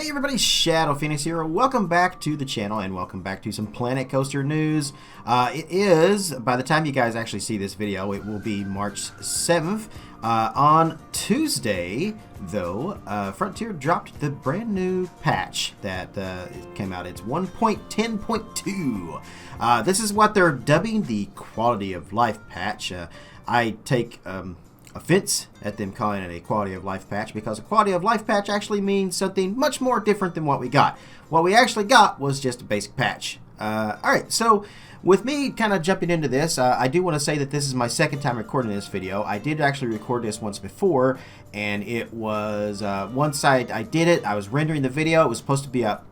Hey everybody, Shadow Phoenix here. Welcome back to the channel and welcome back to some Planet Coaster news. It is, by the time you guys actually see this video, it will be March 7th. On Tuesday, though, Frontier dropped the brand new patch that came out. It's 1.10.2. This is what they're dubbing the Quality of Life patch. I take offense at them calling it a quality of life patch, because a quality of life patch actually means something much more different than what we got. What we actually got was just a basic patch. Alright, so with me kind of jumping into this, I do want to say that this is my second time recording this video. I did actually record this once before, and it was once I did it, I was rendering the video. It was supposed to be up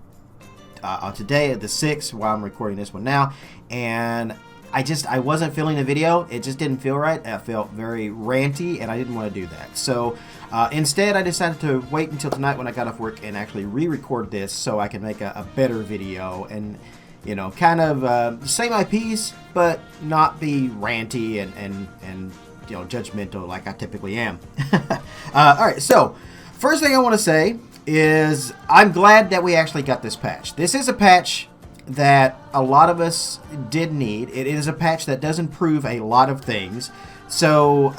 today at the 6th while I'm recording this one now, and I wasn't feeling the video. It just didn't feel right. I felt very ranty, and I didn't want to do that. So instead, I decided to wait until tonight when I got off work and actually re-record this so I can make a better video and, you know, kind of say my piece, but not be ranty and you know, judgmental like I typically am. All right, so first thing I want to say is I'm glad that we actually got this patch. This is a patch that a lot of us did need. It is a patch that does improve a lot of things. So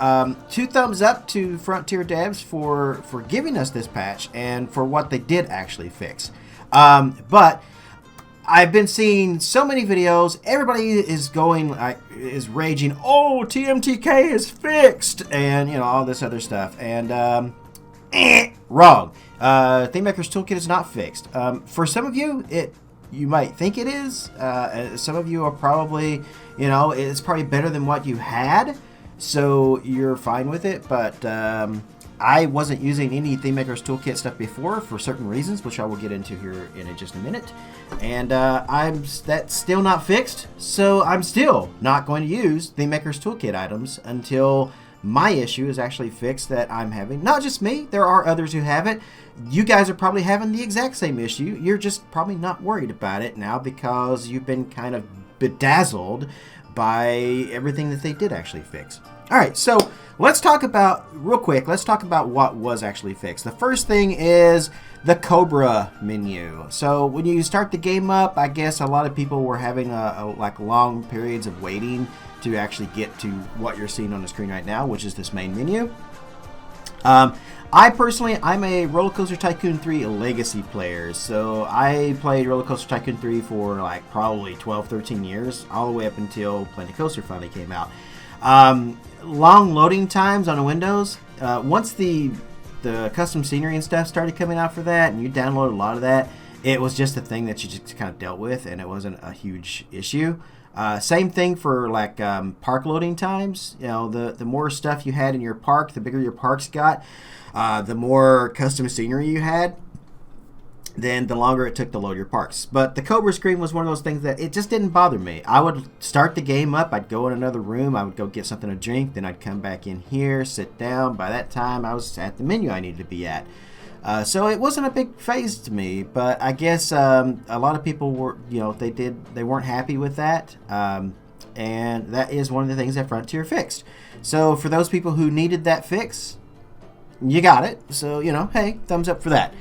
2 thumbs up to Frontier devs for giving us this patch and for what they did actually fix. But I've been seeing so many videos. Everybody is going is raging, oh, TMTK is fixed, and you know, all this other stuff. And wrong. Theme Maker's Toolkit is not fixed. For some of you, you might think it is. Some of you are probably, you know, it's probably better than what you had, so you're fine with it. But I wasn't using any Theme Maker's Toolkit stuff before for certain reasons, which I will get into here in just a minute. And that's still not fixed, so I'm still not going to use Theme Maker's Toolkit items until my issue is actually fixed that I'm having. Not just me, there are others who have it. You guys are probably having the exact same issue. You're just probably not worried about it now because you've been kind of bedazzled by everything that they did actually fix. Alright, so let's talk about, real quick, let's talk about what was actually fixed. The first thing is the Cobra menu. So when you start the game up, I guess a lot of people were having like long periods of waiting to actually get to what you're seeing on the screen right now, which is this main menu. I personally, I'm a Roller Coaster Tycoon 3 Legacy player, so I played Roller Coaster Tycoon 3 for like probably 12-13 years, all the way up until Planet Coaster finally came out. Long loading times on Windows. Once the custom scenery and stuff started coming out for that, and you download a lot of that, it was just a thing that you just kind of dealt with, and it wasn't a huge issue. Same thing for like park loading times. You know, the more stuff you had in your park, the bigger your parks got, the more custom scenery you had, then the longer it took to load your parks. But the Cobra screen was one of those things that it just didn't bother me. I would start the game up, I'd go in another room, I would go get something to drink, then I'd come back in here, sit down. By that time, I was at the menu I needed to be at. So it wasn't a big phase to me, but I guess a lot of people were, you know, they weren't happy with that, and that is one of the things that Frontier fixed. So for those people who needed that fix, you got it. So, you know, hey, thumbs up for that.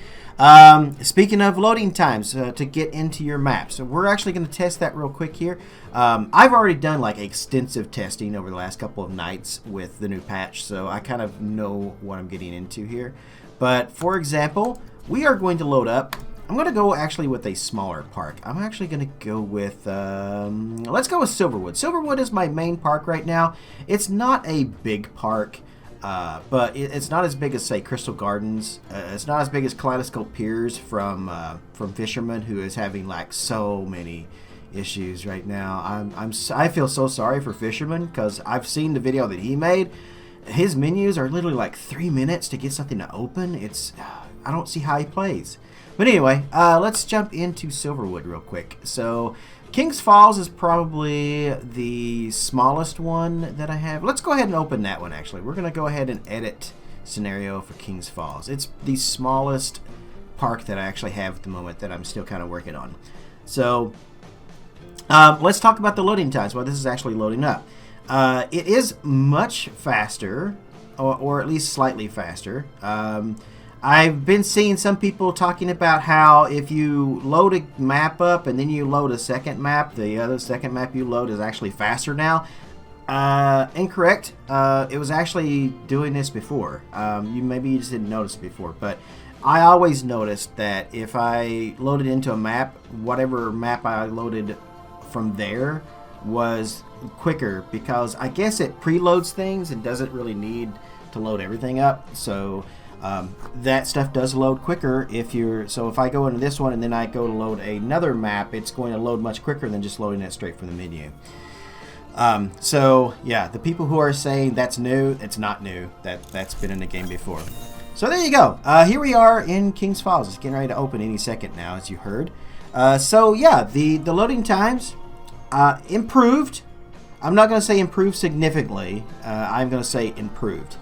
Speaking of loading times to get into your map, so we're actually going to test that real quick here. I've already done like extensive testing over the last couple of nights with the new patch, so I kind of know what I'm getting into here. But for example, we are going to load up. I'm going to go actually with a smaller park. I'm actually going to go with, let's go with Silverwood. Silverwood is my main park right now. It's not a big park, but it's not as big as, say, Crystal Gardens. It's not as big as Kaleidoscope Piers from Fisherman, who is having like so many issues right now. I feel so sorry for Fisherman because I've seen the video that he made. His menus are literally like 3 minutes to get something to open. I don't see how he plays. But anyway, let's jump into Silverwood real quick. So Kings Falls is probably the smallest one that I have. Let's go ahead and open that one actually. We're going to go ahead and edit scenario for Kings Falls. It's the smallest park that I actually have at the moment that I'm still kind of working on. So let's talk about the loading times while this is actually loading up. It is much faster, or at least slightly faster. I've been seeing some people talking about how if you load a map up and then you load a second map, the other second map you load is actually faster now. Incorrect. It was actually doing this before. Maybe you just didn't notice it before, but I always noticed that if I loaded into a map, whatever map I loaded from there was quicker, because I guess it preloads things and doesn't really need to load everything up. So that stuff does load quicker so if I go into this one and then I go to load another map, it's going to load much quicker than just loading it straight from the menu. So yeah, the people who are saying that's new, it's not new. That's been in the game before. So there you go. Here we are in King's Falls. It's getting ready to open any second now, as you heard. So yeah, the loading times improved. I'm not going to say improved significantly. I'm going to say improved.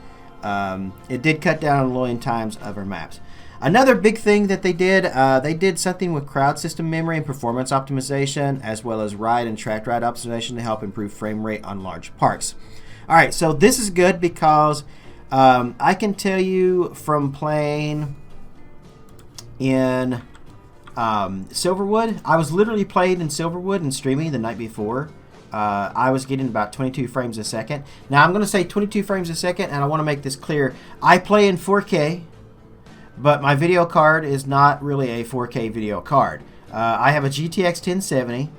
It did cut down on the loading times of our maps. Another big thing that they did something with crowd system memory and performance optimization, as well as ride and track ride optimization to help improve frame rate on large parks. All right, so this is good because I can tell you from playing in Silverwood, I was literally playing in Silverwood and streaming the night before. I was getting about 22 frames a second. Now I'm going to say 22 frames a second, and I want to make this clear. I play in 4K, but my video card is not really a 4K video card. I have a GTX 1070,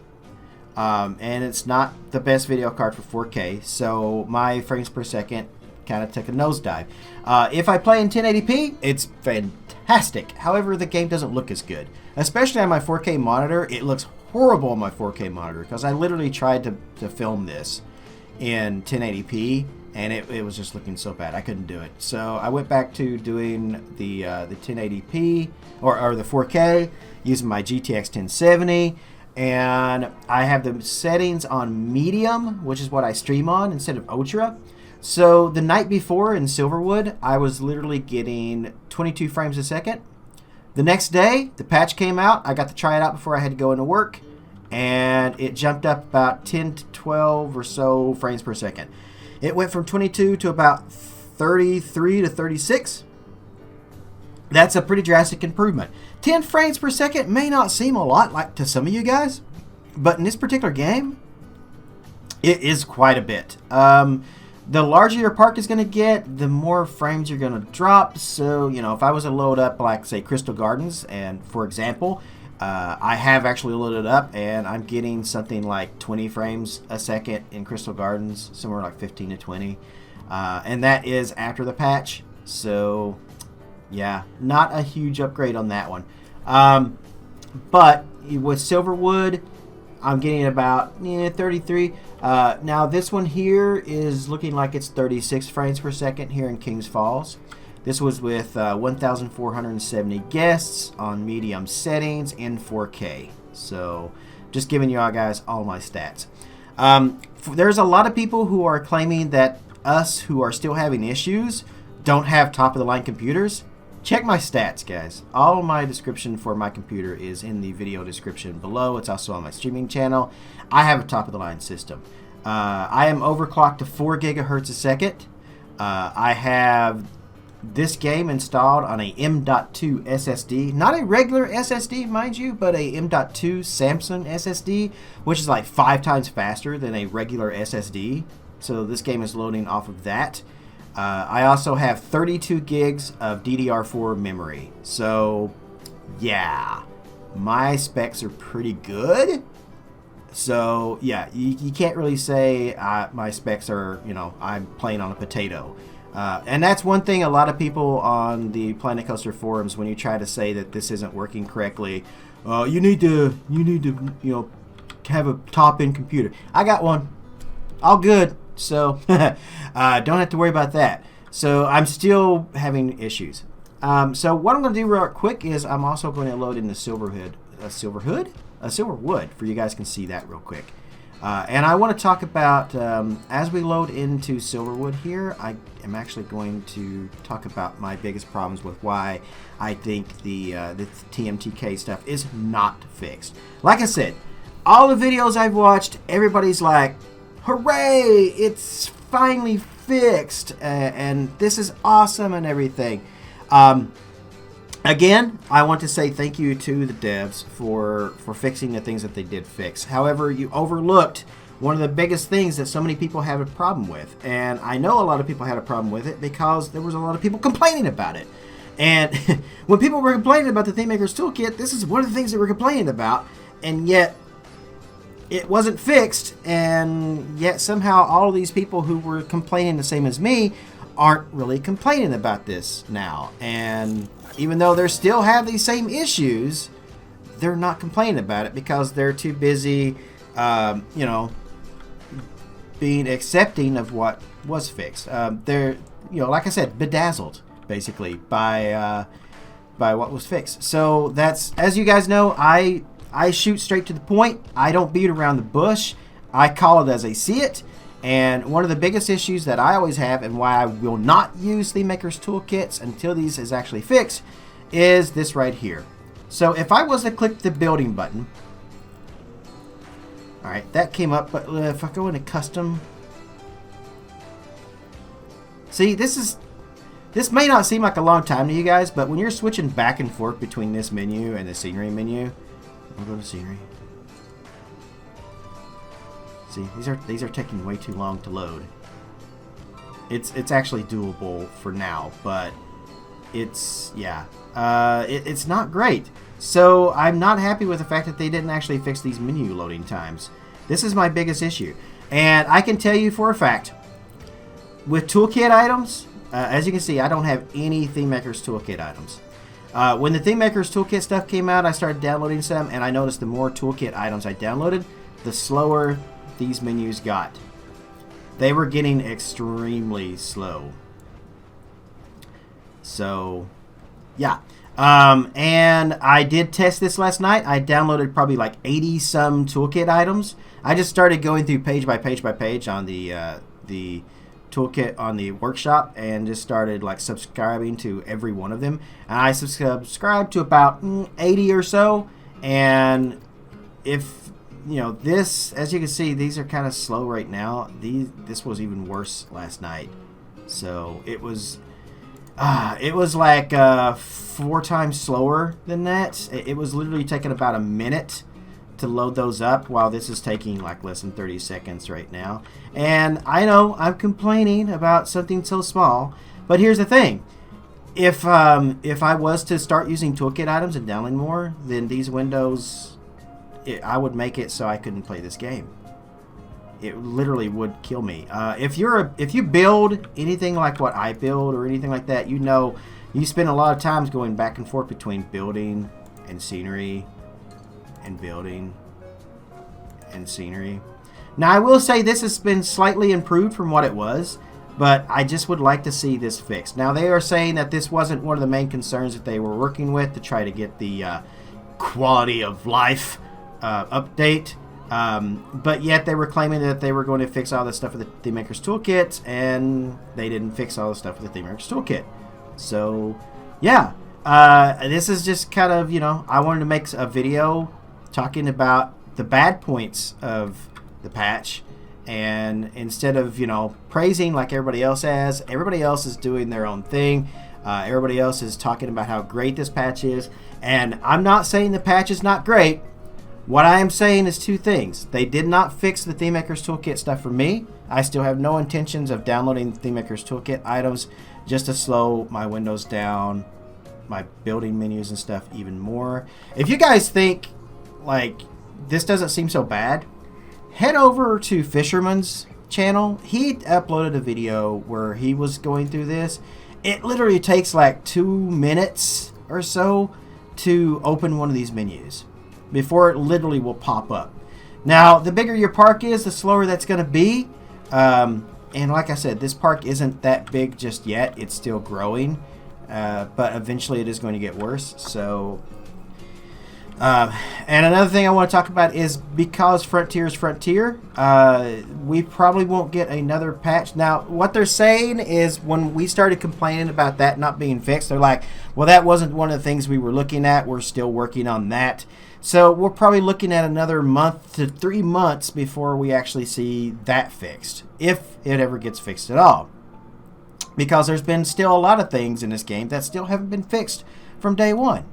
and it's not the best video card for 4K, so my frames per second kind of took a nosedive. If I play in 1080p, it's fantastic. However, the game doesn't look as good, especially on my 4K monitor. It looks horrible on my 4K monitor because I literally tried to film this in 1080p, and it was just looking so bad I couldn't do it. So I went back to doing the 1080p or the 4K using my GTX 1070, and I have the settings on medium, which is what I stream on, instead of ultra. So the night before in Silverwood, I was literally getting 22 frames a second. The next day, the patch came out. I got to try it out before I had to go into work, and it jumped up about 10 to 12 or so frames per second. It went from 22 to about 33 to 36. That's a pretty drastic improvement. 10 frames per second may not seem a lot like to some of you guys, but in this particular game, it is quite a bit. The larger your park is going to get, the more frames you're going to drop. So, you know, if I was to load up, like, say, Crystal Gardens, and for example, I have actually loaded up, and I'm getting something like 20 frames a second in Crystal Gardens, somewhere like 15 to 20. And that is after the patch. So, yeah, not a huge upgrade on that one. But with Silverwood, I'm getting about 33. Now this one here is looking like it's 36 frames per second here in Kings Falls. This was with 1,470 guests on medium settings in 4K. So just giving you all guys all my stats. There's a lot of people who are claiming that us who are still having issues don't have top of the line computers. Check my stats, guys. All of my description for my computer is in the video description below. It's also on my streaming channel. I have a top-of-the-line system. I am overclocked to 4 gigahertz a second. I have this game installed on a M.2 SSD. Not a regular SSD, mind you, but a M.2 Samsung SSD, which is like 5 times faster than a regular SSD. So this game is loading off of that. I also have 32 gigs of DDR4 memory. So, yeah, my specs are pretty good. So, yeah, you can't really say my specs are, you know, I'm playing on a potato. And that's one thing a lot of people on the Planet Coaster forums, when you try to say that this isn't working correctly, you need to, you know, have a top-end computer. I got one. All good. So don't have to worry about that. So I'm still having issues. So what I'm going to do real quick is I'm also going to load in the Silverwood for you guys can see that real quick. And I want to talk about as we load into Silverwood here, I am actually going to talk about my biggest problems with why I think the TMTK stuff is not fixed. Like I said, all the videos I've watched, everybody's like, hooray, it's finally fixed, and this is awesome and everything. Again, I want to say thank you to the devs for fixing the things that they did fix. However, you overlooked one of the biggest things that so many people have a problem with. And I know a lot of people had a problem with it because there was a lot of people complaining about it. And when people were complaining about the Theme Maker's Toolkit, this is one of the things they were complaining about. And yet, it wasn't fixed. And yet, somehow, all of these people who were complaining the same as me aren't really complaining about this now. And even though they still have these same issues, they're not complaining about it because they're too busy, you know, being accepting of what was fixed. They're, you know, like I said, bedazzled basically by what was fixed. So that's, as you guys know, I shoot straight to the point. I don't beat around the bush. I call it as I see it. And one of the biggest issues that I always have, and why I will not use Theme Maker's Toolkits until these is actually fixed, is this right here. So if I was to click the building button, alright, that came up, but if I go into custom, see, this may not seem like a long time to you guys, but when you're switching back and forth between this menu and the scenery menu, I'll go to scenery. See, these are taking way too long to load. It's actually doable for now, but it's, yeah, it's not great. So I'm not happy with the fact that they didn't actually fix these menu loading times. This is my biggest issue, and I can tell you for a fact, with toolkit items, as you can see, I don't have any Theme Maker's Toolkit items. When the Theme Maker's Toolkit stuff came out, I started downloading some, and I noticed the more toolkit items I downloaded, the slower these menus got. They were getting extremely slow. So, yeah. And I did test this last night. I downloaded probably like 80 some toolkit items. I just started going through page by page by page on the toolkit on the workshop and just started like subscribing to every one of them. And I subscribed to about 80 or so. And if, you know, this, as you can see, these are kind of slow right now. This was even worse last night. So it was like 4 times slower than that. It was literally taking about a minute to load those up, while this is taking like less than 30 seconds right now. And I know I'm complaining about something so small, but here's the thing. If I was to start using toolkit items and downloading more, then these windows, I would make it so I couldn't play this game. It literally would kill me. If you build anything like what I build or anything like that, you know, you spend a lot of times going back and forth between building and scenery and building and scenery. Now I will say this has been slightly improved from what it was, but I just would like to see this fixed. Now they are saying that this wasn't one of the main concerns that they were working with to try to get the quality of life update. But yet they were claiming that they were going to fix all the stuff with the Theme Maker's Toolkit, and they didn't fix all the stuff with the Theme Maker's Toolkit. So, yeah. This is just kind of, you know, I wanted to make a video talking about the bad points of the patch. And instead of, you know, praising like everybody else has, everybody else is doing their own thing. Everybody else is talking about how great this patch is. And I'm not saying the patch is not great. What I am saying is 2 things. They did not fix the Theme Maker's Toolkit stuff for me. I still have no intentions of downloading Theme Maker's Toolkit items just to slow my windows down, my building menus and stuff even more. If you guys think like this doesn't seem so bad, head over to Fisherman's channel. He uploaded a video where he was going through this. It literally takes like 2 minutes or so to open one of these menus before it literally will pop up. Now, the bigger your park is, the slower that's going to be. And like I said, this park isn't that big just yet. It's still growing. But eventually it is going to get worse. So, and another thing I want to talk about is because Frontier is Frontier, we probably won't get another patch. Now, what they're saying is when we started complaining about that not being fixed, they're like, well, that wasn't one of the things we were looking at. We're still working on that. So we're probably looking at another month to 3 months before we actually see that fixed, if it ever gets fixed at all. Because there's been still a lot of things in this game that still haven't been fixed from day one.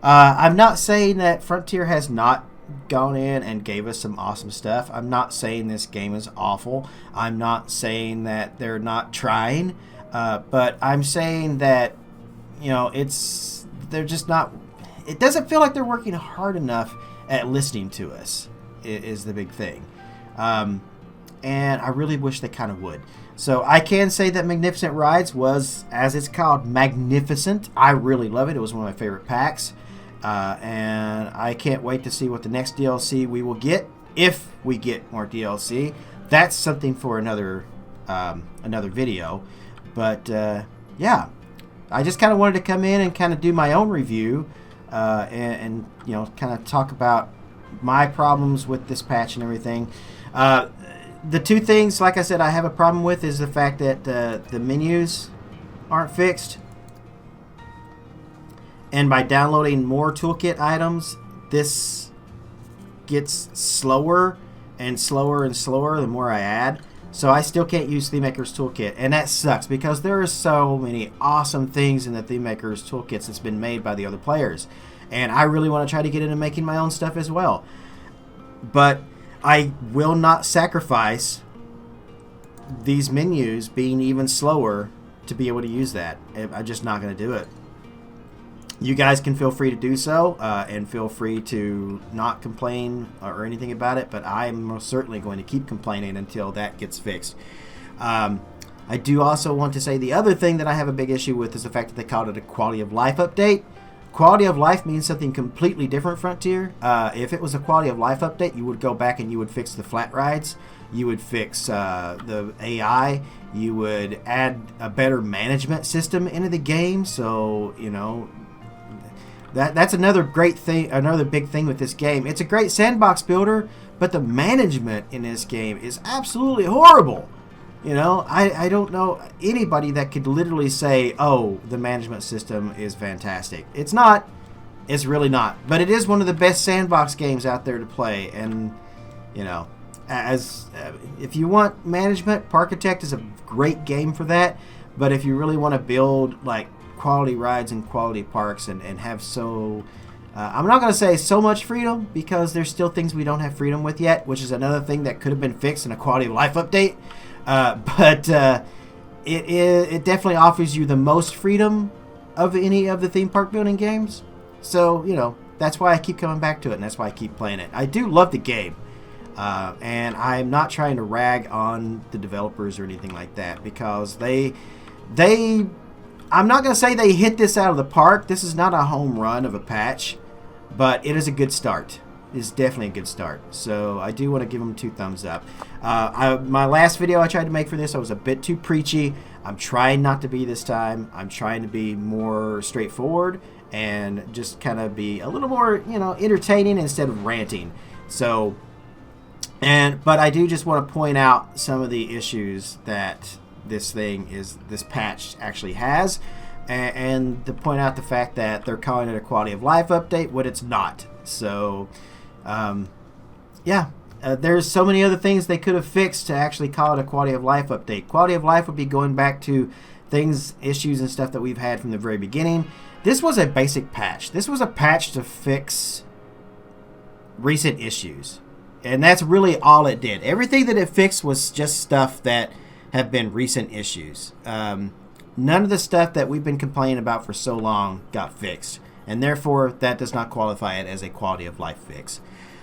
I'm not saying that Frontier has not gone in and gave us some awesome stuff. I'm not saying this game is awful. I'm not saying that they're not trying. But I'm saying that, you know, they're just not, it doesn't feel like they're working hard enough at listening to us, is the big thing. And I really wish they kind of would. So I can say that Magnificent Rides was, as it's called, magnificent. I really love it. It was one of my favorite packs. And I can't wait to see what the next DLC we will get, if we get more DLC. That's something for another video. But yeah, I just kind of wanted to come in and kind of do my own review and you know, kind of talk about my problems with this patch and everything. The two things, like I said, I have a problem with is the fact that the menus aren't fixed. And by downloading more toolkit items, this gets slower and slower and slower the more I add. So I still can't use ThemeMaker's Toolkit, and that sucks because there are so many awesome things in the ThemeMaker's Toolkits that's been made by the other players. And I really want to try to get into making my own stuff as well. But I will not sacrifice these menus being even slower to be able to use that. I'm just not going to do it. You guys can feel free to do so, and feel free to not complain or anything about it, but I'm most certainly going to keep complaining until that gets fixed. I do also want to say the other thing that I have a big issue with is the fact that they called it a quality of life update. Quality of life means something completely different, Frontier. If it was a quality of life update, you would go back and you would fix the flat rides, you would fix the AI, you would add a better management system into the game, so, you know, that's another great thing, another big thing with this game. It's a great sandbox builder, but the management in this game is absolutely horrible. You know, I don't know anybody that could literally say, oh, the management system is fantastic. It's not. It's really not. But it is one of the best sandbox games out there to play. And, you know, if you want management, Parkitect is a great game for that. But if you really want to build, like, quality rides and quality parks and have I'm not going to say so much freedom, because there's still things we don't have freedom with yet, which is another thing that could have been fixed in a quality of life update. But it definitely offers you the most freedom of any of the theme park building games. So, you know, that's why I keep coming back to it, and that's why I keep playing it. I do love the game. And I'm not trying to rag on the developers or anything like that, because I'm not going to say they hit this out of the park. This is not a home run of a patch, but it is a good start. It is definitely a good start. So I do want to give them 2 thumbs up. My last video I tried to make for this, I was a bit too preachy. I'm trying not to be this time. I'm trying to be more straightforward and just kind of be a little more, you know, entertaining instead of ranting. So, but I do just want to point out some of the issues that this patch actually has, and to point out the fact that they're calling it a quality of life update when it's not. So yeah, there's so many other things they could have fixed to actually call it a quality of life update. Quality of life would be going back to issues and stuff that we've had from the very beginning. This was a basic patch. This was a patch to fix recent issues, and that's really all it did. Everything that it fixed was just stuff that have been recent issues. None of the stuff that we've been complaining about for so long got fixed, and therefore that does not qualify it as a quality of life fix.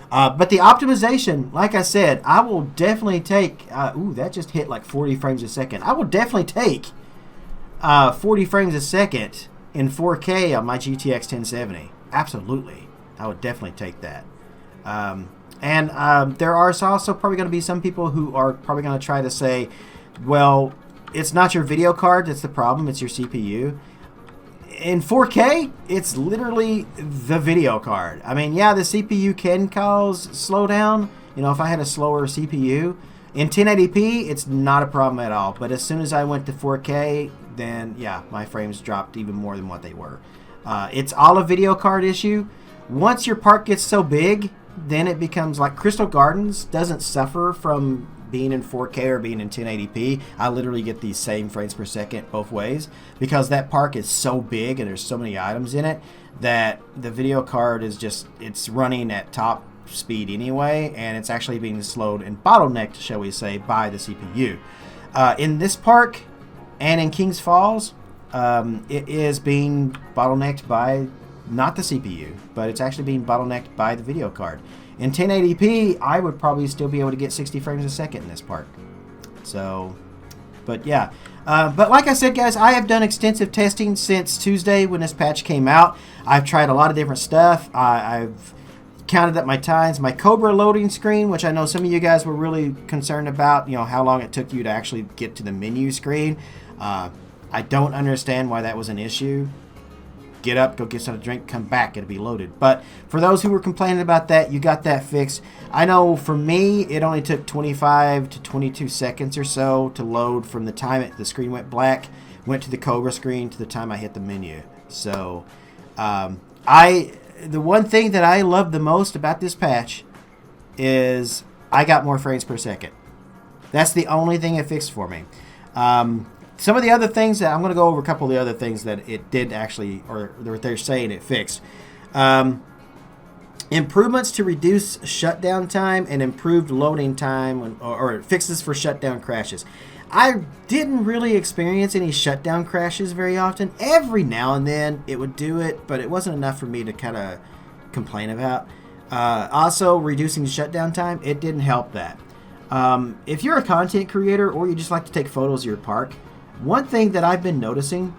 But the optimization, like I said, I will definitely take ooh, that just hit like 40 frames a second. I will definitely take 40 frames a second in 4K on my GTX 1070. Absolutely, I would definitely take that. And there are also probably going to be some people who are probably going to try to say, well, it's not your video card that's the problem, it's your CPU. In 4K, it's literally the video card. I mean, yeah, the CPU can cause slowdown. You know, if I had a slower CPU. In 1080p, it's not a problem at all. But as soon as I went to 4K, then, yeah, my frames dropped even more than what they were. It's all a video card issue. Once your park gets so big, then it becomes like Crystal Gardens doesn't suffer from being in 4K or being in 1080p. I literally get these same frames per second both ways because that park is so big and there's so many items in it that the video card is just, it's running at top speed anyway, and it's actually being slowed and bottlenecked, shall we say, by the CPU. In this park and in Kings Falls, it is being bottlenecked by not the CPU, but it's actually being bottlenecked by the video card. In 1080p, I would probably still be able to get 60 frames a second in this park. So, but yeah. But like I said, guys, I have done extensive testing since Tuesday when this patch came out. I've tried a lot of different stuff. I've counted up my times. My Cobra loading screen, which I know some of you guys were really concerned about, you know, how long it took you to actually get to the menu screen. I don't understand why that was an issue. Get up, go get something to drink, come back, it'll be loaded. But for those who were complaining about that, you got that fixed. I know for me, it only took 25 to 22 seconds or so to load from the time the screen went black, went to the Cobra screen, to the time I hit the menu. So, the one thing that I love the most about this patch is I got more frames per second. That's the only thing it fixed for me. Some of the other things that I'm going to go over a couple of the other things that it did actually, or they're saying it fixed. Improvements to reduce shutdown time and improved loading time, or fixes for shutdown crashes. I didn't really experience any shutdown crashes very often. Every now and then it would do it, but it wasn't enough for me to kind of complain about. Also, reducing shutdown time, it didn't help that. If you're a content creator or you just like to take photos of your park, one thing that I've been noticing,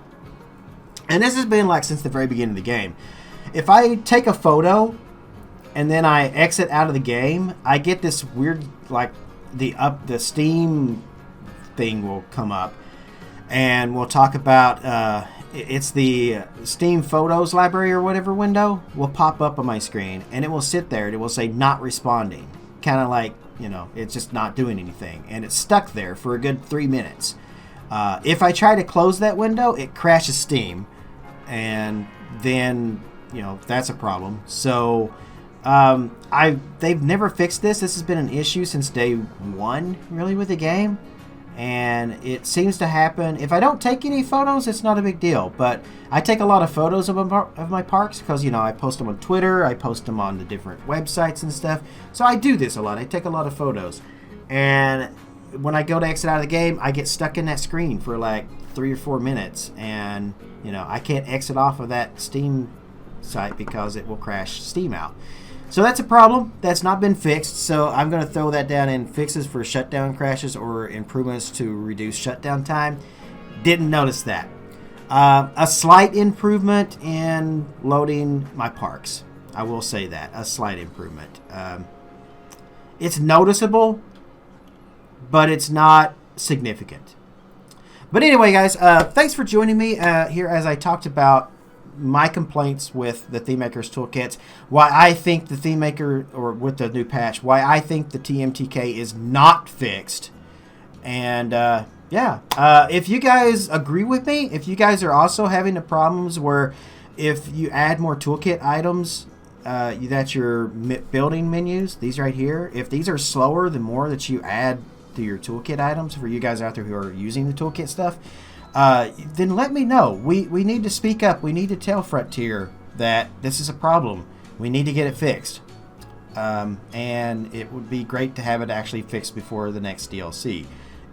and this has been like since the very beginning of the game, if I take a photo and then I exit out of the game, I get this weird, like the Steam thing will come up, and we'll talk about it's the Steam Photos library or whatever window will pop up on my screen, and it will sit there and it will say not responding, kind of like, you know, it's just not doing anything, and it's stuck there for a good 3 minutes. If I try to close that window, it crashes Steam, and then, you know, that's a problem. So they've never fixed this. This has been an issue since day one, really, with the game, and it seems to happen. If I don't take any photos, it's not a big deal, but I take a lot of photos of my parks because, you know, I post them on Twitter, I post them on the different websites and stuff, so I do this a lot. I take a lot of photos, and when I go to exit out of the game, I get stuck in that screen for like 3 or 4 minutes, and, you know, I can't exit off of that Steam site because it will crash Steam out. So that's a problem that's not been fixed, so I'm going to throw that down in fixes for shutdown crashes or improvements to reduce shutdown time. Didn't notice that. A slight improvement in loading my parks. I will say that. A slight improvement. It's noticeable, but it's not significant. But anyway, guys, thanks for joining me here as I talked about my complaints with the Theme Maker's Toolkits, why I think the Theme Maker, or with the new patch, why I think the TMTK is not fixed. And yeah, if you guys agree with me, if you guys are also having the problems where if you add more toolkit items, that's your building menus, these right here, if these are slower the more that you add to your toolkit items, for you guys out there who are using the toolkit stuff, then let me know. We need to speak up. We need to tell Frontier that this is a problem. We need to get it fixed. And it would be great to have it actually fixed before the next DLC,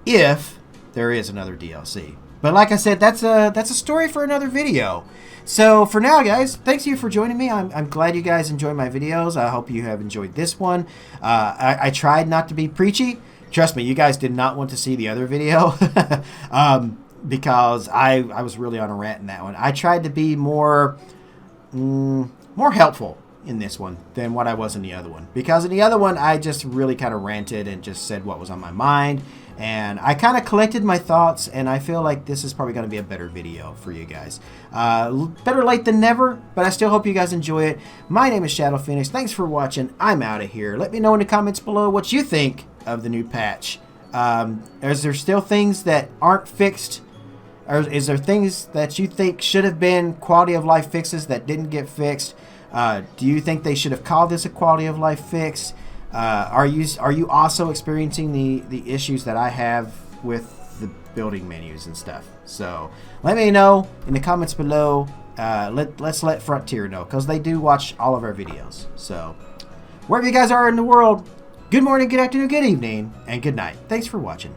if there is another DLC. But like I said, that's a story for another video. So for now, guys, thanks you for joining me. I'm glad you guys enjoy my videos. I hope you have enjoyed this one. I tried not to be preachy. Trust me, you guys did not want to see the other video because I was really on a rant in that one. I tried to be more helpful in this one than what I was in the other one, because in the other one I just really kind of ranted and just said what was on my mind, and I kind of collected my thoughts, and I feel like this is probably going to be a better video for you guys. Better late than never, but I still hope you guys enjoy it. My name is Shadow Phoenix. Thanks for watching. I'm out of here. Let me know in the comments below what you think of the new patch. Is there still things that aren't fixed? Or is there things that you think should have been quality of life fixes that didn't get fixed? Do you think they should have called this a quality of life fix? Are you also experiencing the issues that I have with the building menus and stuff? So let me know in the comments below. Let's let Frontier know, because they do watch all of our videos. So wherever you guys are in the world, good morning, good afternoon, good evening, and good night. Thanks for watching.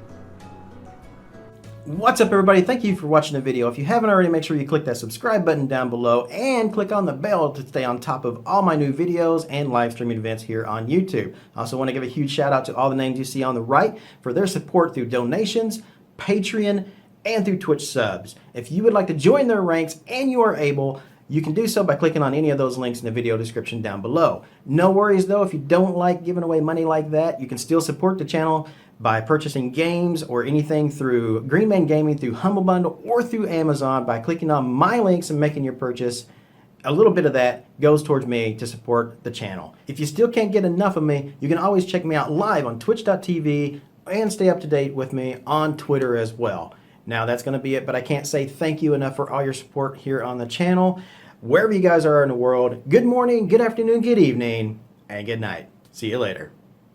What's up, everybody? Thank you for watching the video. If you haven't already, make sure you click that subscribe button down below and click on the bell to stay on top of all my new videos and live streaming events here on YouTube. I also want to give a huge shout out to all the names you see on the right for their support through donations, Patreon, and through Twitch subs. If you would like to join their ranks and you are able, you can do so by clicking on any of those links in the video description down below. No worries though, if you don't like giving away money like that, you can still support the channel by purchasing games or anything through Greenman Gaming, through Humble Bundle, or through Amazon by clicking on my links and making your purchase. A little bit of that goes towards me to support the channel. If you still can't get enough of me, you can always check me out live on twitch.tv and stay up to date with me on Twitter as well. Now that's going to be it, but I can't say thank you enough for all your support here on the channel. Wherever you guys are in the world, good morning, good afternoon, good evening, and good night. See you later.